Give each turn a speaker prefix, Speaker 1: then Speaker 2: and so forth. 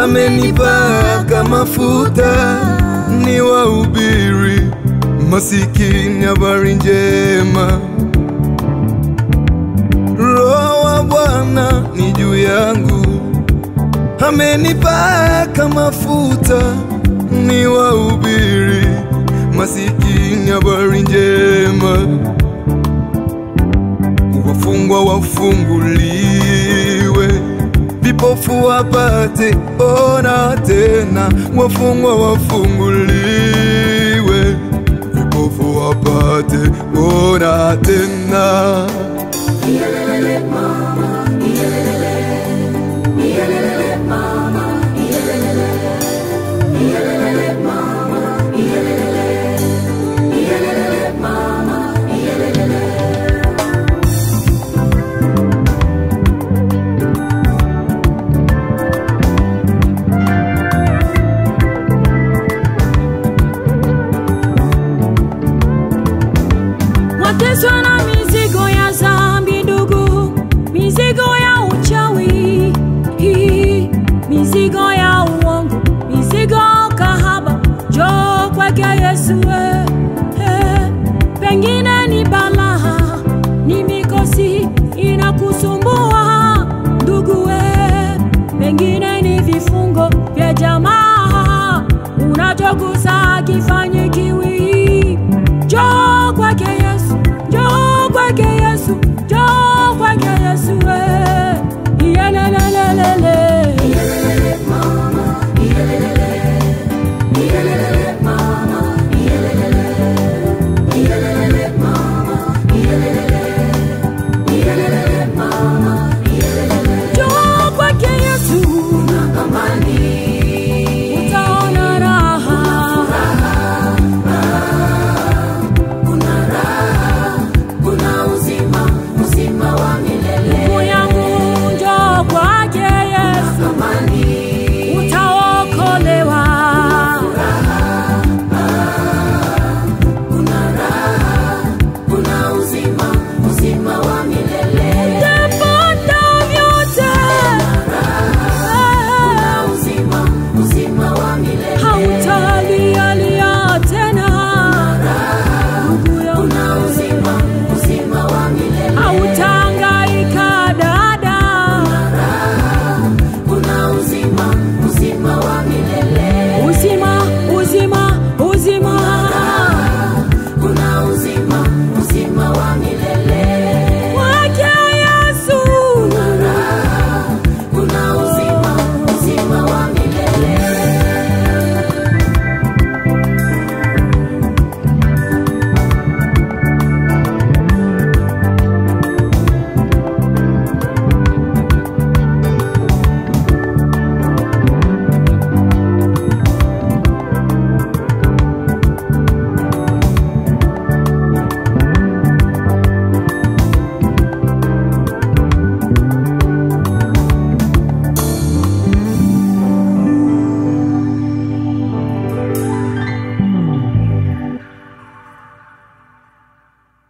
Speaker 1: amenipaka mafuta ni wahubiri masikini habari njema. Roho wa Bwana ni juu yangu, amenipaka mafuta ni wahubiri masikini habari njema. Wafungwa wafunguliwe, vipofu wapate ona tena. Wafungwa wafunguliwe, vipofu wapate ona tena.
Speaker 2: Iyelele mama, iyelele, iyelele mama, iyelele, iyelele mama, iyelele, iyelele mama, iyelele. Wateswa na mizigo ya zambi ndugu, mizigo ya uchawi, mizigo ya uongo, mizigo kahaba, njoo kwake Yesu. Pengine ni balaa, ni mikosi inakusumbua ndugu, pengine ni vifungo vya jamaa unachogusa kifanyikiwi. Njoo kwake Yesu, njoo kwake Yesu, njoo kwake Yesu. Iyelelelele, iyelele mama, iyelele, iyelele mama, iyelele, iyelele mama, iyelele, iyelele mama, iyelele. Njoo kwake Yesu, kuna amani, utaona raha. Uzima wa milele.